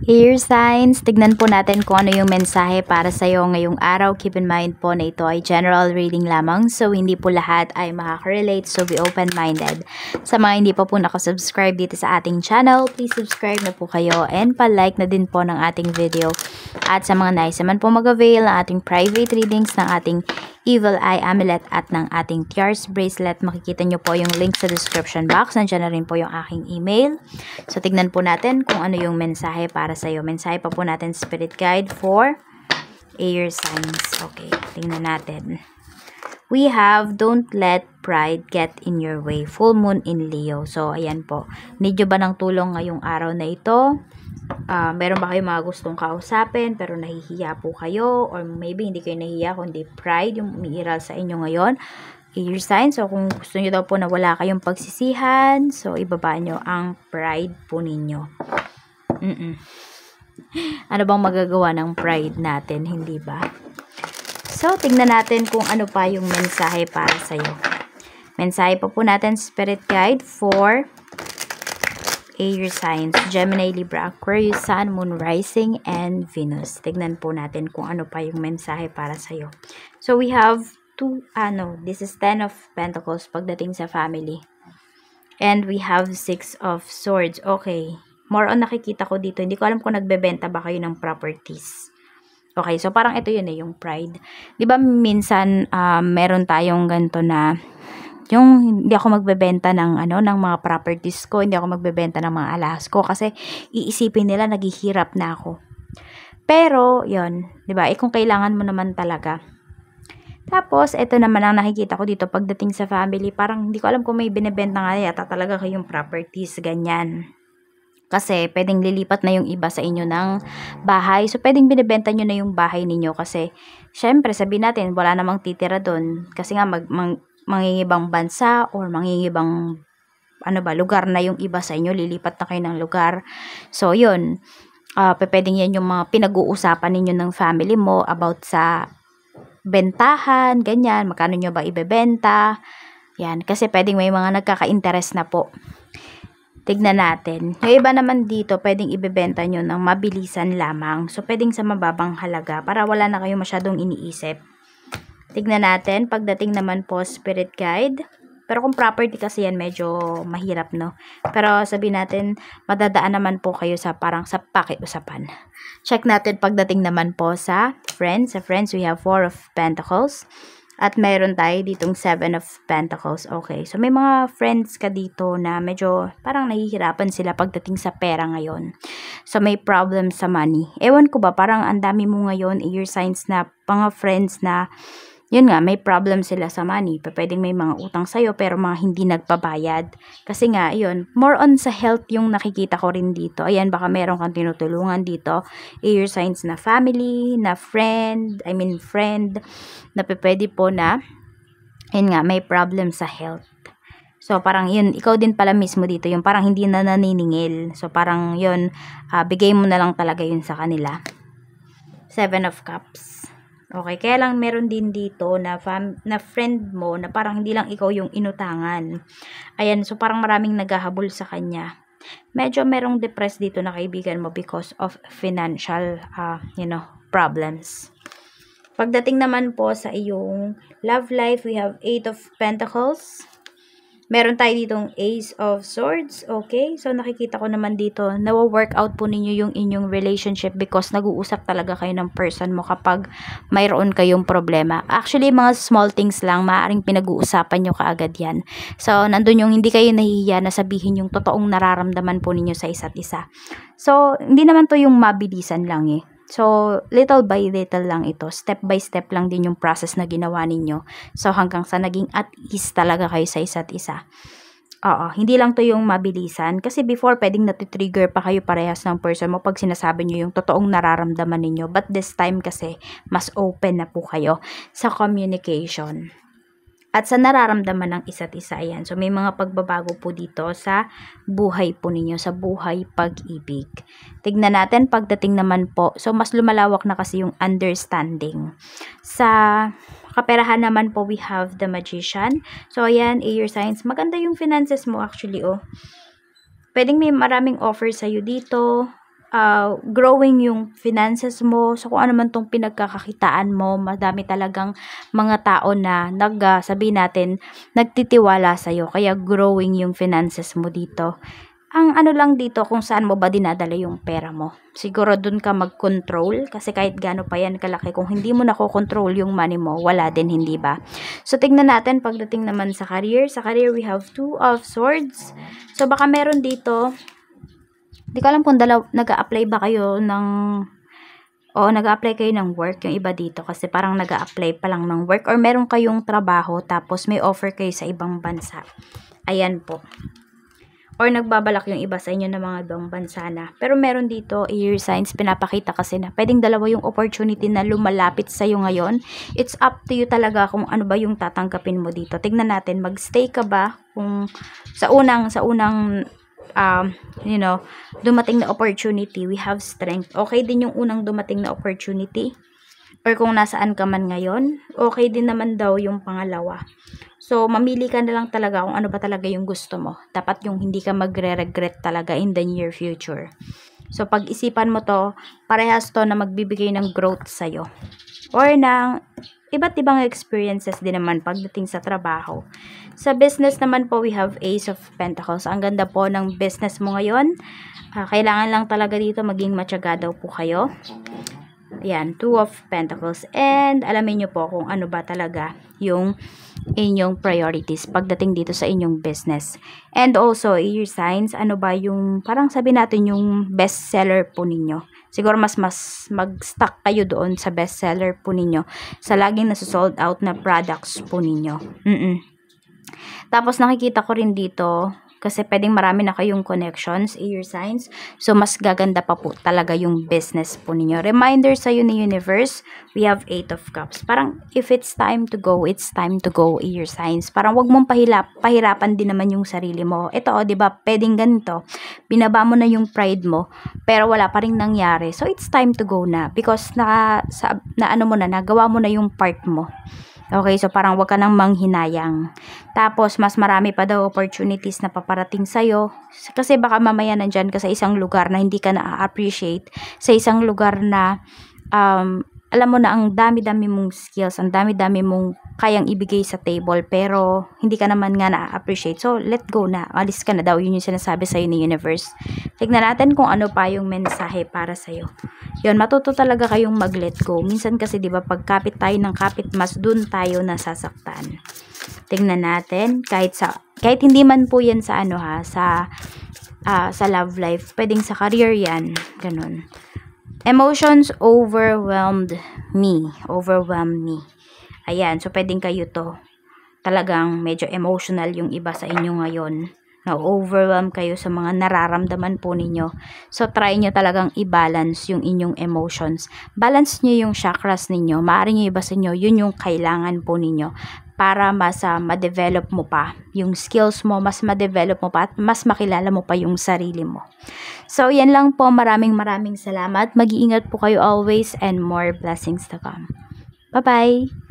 Air signs, tignan po natin kung ano yung mensahe para sa'yo ngayong araw. Keep in mind po na ito ay general reading lamang, so hindi po lahat ay makaka-relate, so be open-minded. Sa mga hindi pa po nakasubscribe dito sa ating channel, please subscribe na po kayo and pa-like na din po ng ating video. At sa mga nais naman po mag-avail ng ating private readings, ng ating Evil Eye Amulet at ng ating Tiars Bracelet, makikita nyo po yung link sa description box. Nandiyan na rin po yung aking email. So, tignan po natin kung ano yung mensahe para sa'yo. Mensahe pa po natin, Spirit Guide for air signs. Okay, tingnan natin. We have, don't let pride get in your way. Full moon in Leo. So, ayan po. Need nyo ba ng tulong ngayong araw na ito? Meron ba kayo mga gustong kausapin pero nahihiya po kayo, or maybe hindi kayo nahihiya kundi pride yung umiiral sa inyo ngayon, air sign. So kung gusto niyo daw po na wala kayong pagsisihan, so ibaba nyo ang pride po ninyo. Ano bang magagawa ng pride natin, hindi ba? So tignan natin kung ano pa yung mensahe para sa'yo. Mensahe pa po natin, Spirit Guide for air signs, Gemini, Libra, Aquarius, Sun, Moon, Rising, and Venus. Tignan po natin kung ano pa yung mensahe para sa'yo. So, we have this is 10 of Pentacles pagdating sa family. And we have 6 of Swords. Okay. More on nakikita ko dito. Hindi ko alam kung nagbebenta ba kayo ng properties. Okay, so parang ito yun yung pride. Diba minsan, meron tayong ganito na yung hindi ako magbebenta ng ng mga properties ko, hindi ako magbebenta ng mga alahas ko kasi iisipin nila naghihirap na ako. Pero, 'yon, 'di ba? Kung kailangan mo naman talaga. Tapos, ito naman ang nakikita ko dito pagdating sa family, parang hindi ko alam kung may binebenta nga yata talaga kayong properties, ganyan. Kasi, pwedeng lilipat na yung iba sa inyo ng bahay. So, pwedeng binibenta nyo na yung bahay ninyo kasi, syempre, sabihin natin, wala namang titira doon. Kasi nga, mangingibang bansa or mangingibang lugar na yung iba sa inyo, lilipat na kayo ng lugar. So, yun. Pwedeng yan yung mga pinag-uusapan ninyo ng family mo about sa bentahan, ganyan, magkano nyo ba ibebenta. Yan, kasi pwedeng may mga nagkaka-interest na po. Tignan natin. Yung iba naman dito, pwedeng ibebenta nyo ng mabilisan lamang. So, pwedeng sa mababang halaga para wala na kayo masyadong iniisip. Tignan natin, pagdating naman po, Spirit Guide. Pero kung property kasi yan, medyo mahirap, no? Pero sabihin natin, madadaan naman po kayo sa parang sa pakiusapan. Check natin pagdating naman po sa friends. Sa friends, we have 4 of Pentacles. At mayroon tayo ditong 7 of Pentacles. Okay, so may mga friends ka dito na medyo parang nahihirapan sila pagdating sa pera ngayon. So may problem sa money. Ewan ko ba, parang ang dami mo ngayon, air signs na mga friends na yun nga, may problem sila sa money. Pwedeng may mga utang sa'yo pero mga hindi nagpabayad. Kasi nga, yun, more on sa health yung nakikita ko rin dito. Ayan, baka meron kang tinutulungan dito. Air signs na family, na friend, na pwede po na, yun nga, may problem sa health. So, parang yun, ikaw din pala mismo dito, yung parang hindi na naniningil. So, parang yun, bigay mo na lang talaga yun sa kanila. 7 of Cups. Okay, kaya lang meron din dito na friend mo na parang hindi lang ikaw yung inutangan. Ayan, so parang maraming naghahabol sa kanya. Medyo merong depressed dito na kaibigan mo because of financial, problems. Pagdating naman po sa iyong love life, we have 8 of Pentacles. Meron tayo ditong Ace of Swords. Okay, so nakikita ko naman dito, nawa-workout po ninyo yung inyong relationship because nag-uusap talaga kayo ng person mo kapag mayroon kayong problema. Actually, mga small things lang, maaaring pinag-uusapan nyo kaagad yan. So, nandun yung hindi kayo nahihiya na sabihin yung totoong nararamdaman po ninyo sa isa't isa. So, hindi naman to yung mabilisan lang eh. So, little by little lang ito. Step by step lang din yung process na ginawa ninyo. So, hanggang sa naging at ease talaga kayo sa isa't isa. Oo, hindi lang to yung mabilisan. Kasi before, pwedeng natitrigger pa kayo parehas ng person mo pag sinasabi nyo yung totoong nararamdaman ninyo. But this time kasi, mas open na po kayo sa communication. At sa nararamdaman ng isa't isa, yan. So, may mga pagbabago po dito sa buhay po ninyo, sa buhay pag-ibig. Tignan natin, pagdating naman po, so mas lumalawak na kasi yung understanding. Sa kaperahan naman po, we have the Magician. So, ayan, air signs. Maganda yung finances mo actually, oh. pwedeng may maraming offer sa'yo dito. Growing yung finances mo. So, kung ano man tong pinagkakakitaan mo, madami talagang mga tao na sabihin natin, nagtitiwala sa'yo. Kaya growing yung finances mo dito. Ang ano lang dito, kung saan mo ba dinadala yung pera mo. Siguro dun ka mag-control. Kasi kahit gaano pa yan kalaki, kung hindi mo nakokontrol yung money mo, wala din, hindi ba? So, tignan natin pagdating naman sa career. Sa career, we have 2 of Swords. So, baka meron dito. Di ko alam kung nag-a-apply ba kayo ng nag-a-apply kayo ng work, yung iba dito kasi parang nag-a-apply pa lang ng work or meron kayong trabaho tapos may offer kayo sa ibang bansa. Ayan po. Or nagbabalak yung iba sa inyo ng mga ibang bansa na. Pero meron dito, air signs, pinapakita kasi na pwedeng dalawa yung opportunity na lumalapit sa'yo ngayon. It's up to you talaga kung ano ba yung tatanggapin mo dito. Tignan natin, magstay ka ba kung sa unang dumating na opportunity, we have strength. Okay din yung unang dumating na opportunity. Or kung nasaan ka man ngayon, okay din naman daw yung pangalawa. So, mamili ka na lang talaga kung ano ba talaga yung gusto mo. Dapat yung hindi ka magre-regret talaga in the near future. So, pag-isipan mo to, parehas to na magbibigay ng growth sa'yo. Or ng iba't ibang experiences din naman pagdating sa trabaho. Sa business naman po, we have Ace of Pentacles. Ang ganda po ng business mo ngayon. Kailangan lang talaga dito maging matyaga daw po kayo. Ayan, 2 of Pentacles. And alamin nyo po kung ano ba talaga yung inyong priorities pagdating dito sa inyong business. And also, your signs, ano ba yung, parang sabi natin yung best seller po ninyo. Siguro mas mag-stock kayo doon sa best seller po ninyo. Sa laging nasa-sold out na products po ninyo. Tapos nakikita ko rin dito, kasi pwedeng marami na kayong connections, air signs. So, mas gaganda pa po talaga yung business po ninyo. Reminder sa'yo ni Universe, we have 8 of Cups. Parang, if it's time to go, it's time to go, air signs. Parang, wag mong pahirapan din naman yung sarili mo. Ito, di ba, pwedeng ganito. Binaba mo na yung pride mo, pero wala pa rin nangyari. So, it's time to go na. Because, nagawa mo na yung part mo. Okay, so parang wag ka nang manghinayang. Tapos, mas marami pa daw opportunities na paparating sa'yo. Kasi baka mamaya nandyan ka sa isang lugar na hindi ka na-appreciate. Sa isang lugar na, alam mo na ang dami-dami mong skills, ang dami-dami mong kayang ibigay sa table, pero hindi ka naman nga na-appreciate. So, let go na. Alis ka na daw. Yun yung sinasabi sa'yo ni Universe. Tignan natin kung ano pa yung mensahe para sa'yo. Yun, matuto talaga kayong mag-let go. Minsan kasi, di ba, pag kapit tayo ng kapit, mas dun tayo nasasaktan. Tignan natin, kahit hindi man po yan sa sa love life, pwedeng sa career yan, ganun. Emotions overwhelmed me. Ayan, so pwedeng kayo to. Talagang medyo emotional yung iba sa inyo ngayon. Na-overwhelm kayo sa mga nararamdaman po ninyo. So, try nyo talagang i-balance yung inyong emotions. Balance nyo yung chakras ninyo. Maaari nyo iba sa inyo, yun yung kailangan po ninyo. Para mas ma-develop mo pa yung skills mo, mas ma-develop mo pa at mas makilala mo pa yung sarili mo. So, yan lang po. Maraming salamat. Mag-iingat po kayo always and more blessings to come. Bye-bye!